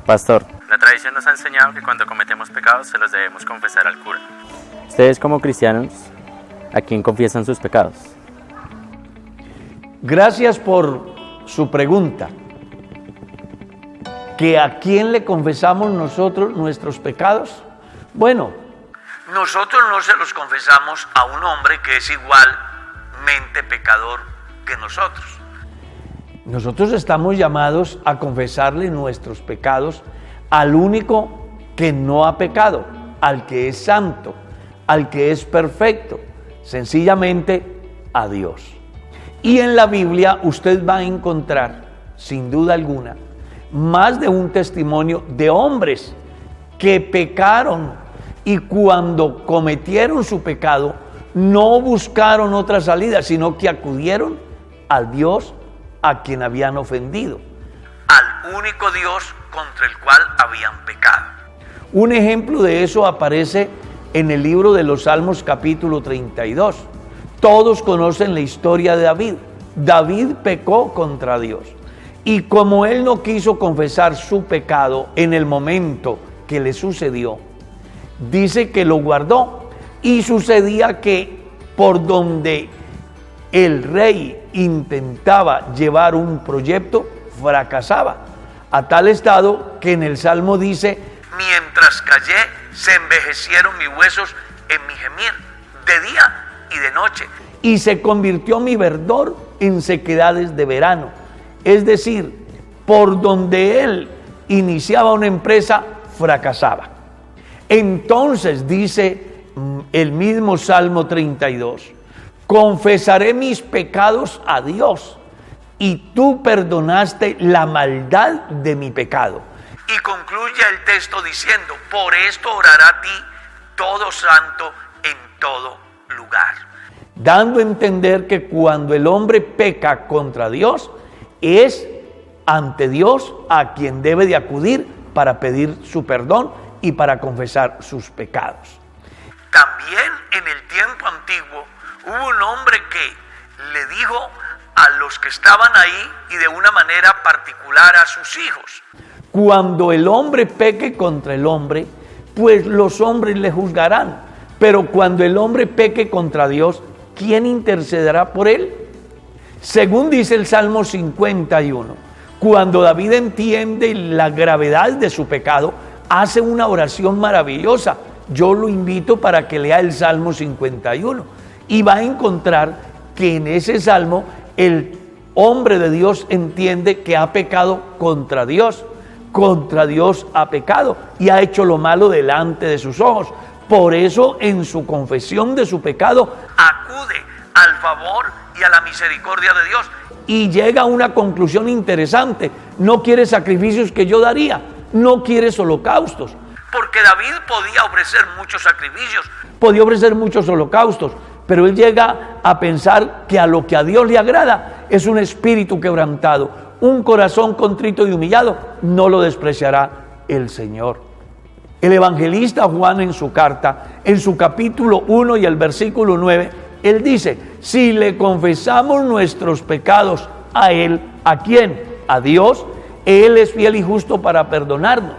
Pastor, la tradición nos ha enseñado que cuando cometemos pecados se los debemos confesar al cura. Ustedes como cristianos, ¿a quién confiesan sus pecados? Gracias por su pregunta. ¿Que a quién le confesamos nosotros nuestros pecados? Bueno, nosotros no se los confesamos a un hombre que es igualmente pecador que nosotros. Nosotros estamos llamados a confesarle nuestros pecados al único que no ha pecado, al que es santo, al que es perfecto, sencillamente a Dios. Y en la Biblia usted va a encontrar, sin duda alguna, más de un testimonio de hombres que pecaron y cuando cometieron su pecado no buscaron otra salida, sino que acudieron al Dios a quien habían ofendido, al único Dios contra el cual habían pecado. Un ejemplo de eso aparece en el libro de los Salmos capítulo 32. Todos conocen la historia de David. David pecó contra Dios. Y como él no quiso confesar su pecado en el momento que le sucedió, dice que lo guardó. Y sucedía que por donde el rey intentaba llevar un proyecto, fracasaba. A tal estado que en el Salmo dice: mientras callé, se envejecieron mis huesos en mi gemir, de día y de noche. Y se convirtió mi verdor en sequedades de verano. Es decir, por donde él iniciaba una empresa, fracasaba. Entonces dice el mismo Salmo 32, confesaré mis pecados a Dios, y tú perdonaste la maldad de mi pecado. Y concluye el texto diciendo, por esto orará a ti todo santo en todo lugar. Dando a entender que cuando el hombre peca contra Dios, es ante Dios a quien debe de acudir para pedir su perdón y para confesar sus pecados. También en el tiempo antiguo hubo un hombre que le dijo a los que estaban ahí y de una manera particular a sus hijos: cuando el hombre peque contra el hombre, pues los hombres le juzgarán, pero cuando el hombre peque contra Dios, ¿quién intercederá por él? Según dice el Salmo 51, cuando David entiende la gravedad de su pecado, hace una oración maravillosa. Yo lo invito para que lea el Salmo 51 y va a encontrar que en ese salmo el hombre de Dios entiende que ha pecado contra Dios ha pecado y ha hecho lo malo delante de sus ojos. Por eso en su confesión de su pecado acude al favor y a la misericordia de Dios y llega a una conclusión interesante: no quiere sacrificios que yo daría, no quieres holocaustos, porque David podía ofrecer muchos sacrificios, podía ofrecer muchos holocaustos, pero él llega a pensar que a lo que a Dios le agrada es un espíritu quebrantado, un corazón contrito y humillado, no lo despreciará el Señor. El evangelista Juan en su carta, en su capítulo 1 y el versículo 9, él dice: si le confesamos nuestros pecados a Él, ¿a quién? A Dios, Él es fiel y justo para perdonarnos.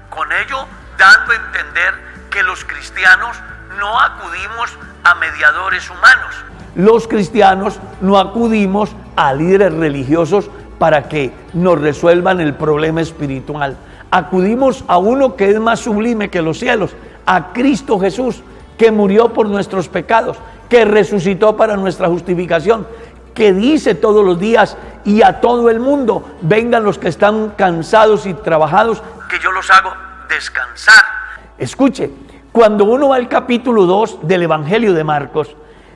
Con ello, dando a entender que los cristianos no acudimos a mediadores humanos. Los cristianos no acudimos a líderes religiosos para que nos resuelvan el problema espiritual. Acudimos a uno que es más sublime que los cielos, a Cristo Jesús, que murió por nuestros pecados, que resucitó para nuestra justificación, que dice todos los días y a todo el mundo: vengan los que están cansados y trabajados, que yo los hago descansar. Escuche, cuando uno va al capítulo 2 del Evangelio de Marcos,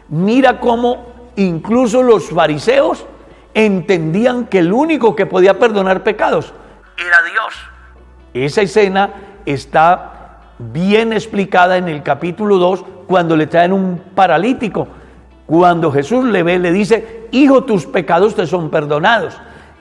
mira cómo incluso los fariseos entendían que el único que podía perdonar pecados era Dios. Esa escena está bien explicada en el capítulo 2, cuando le traen un paralítico. Cuando Jesús le ve, le dice: hijo, tus pecados te son perdonados.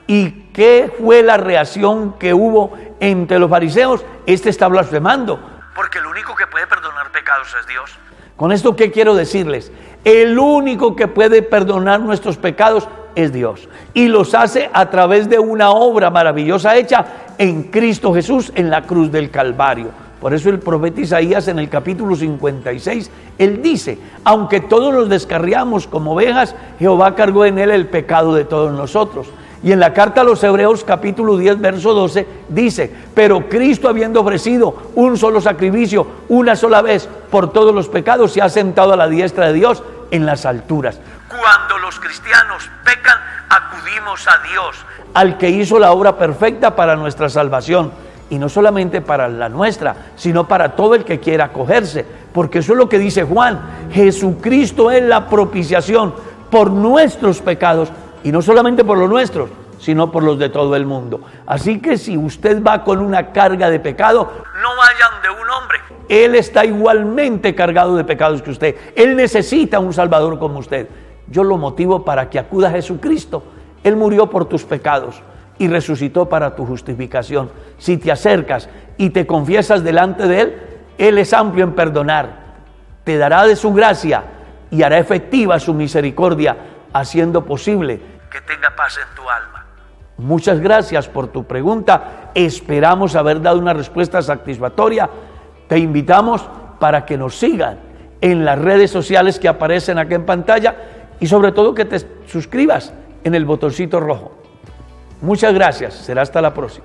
¿Y qué fue la reacción que hubo entre los fariseos? Este está blasfemando, porque el único que puede perdonar pecados es Dios. Con esto, ¿qué quiero decirles? El único que puede perdonar nuestros pecados es Dios, y los hace a través de una obra maravillosa hecha en Cristo Jesús en la cruz del Calvario. Por eso el profeta Isaías en el capítulo 56, él dice, aunque todos nos descarriamos como ovejas, Jehová cargó en él el pecado de todos nosotros. Y en la carta a los Hebreos capítulo 10, verso 12, dice, pero Cristo habiendo ofrecido un solo sacrificio, una sola vez, por todos los pecados, se ha sentado a la diestra de Dios en las alturas. Cuando los cristianos pecan, acudimos a Dios, al que hizo la obra perfecta para nuestra salvación. Y no solamente para la nuestra, sino para todo el que quiera acogerse. Porque eso es lo que dice Juan. Jesucristo es la propiciación por nuestros pecados. Y no solamente por los nuestros, sino por los de todo el mundo. Así que si usted va con una carga de pecado, no vayan de un hombre. Él está igualmente cargado de pecados que usted. Él necesita un Salvador como usted. Yo lo motivo para que acuda a Jesucristo. Él murió por tus pecados y resucitó para tu justificación. Si te acercas y te confiesas delante de Él, Él es amplio en perdonar, te dará de su gracia y hará efectiva su misericordia, haciendo posible que tenga paz en tu alma. Muchas gracias por tu pregunta, esperamos haber dado una respuesta satisfactoria. Te invitamos para que nos sigan en las redes sociales que aparecen aquí en pantalla y sobre todo que te suscribas en el botoncito rojo. Muchas gracias, será hasta la próxima.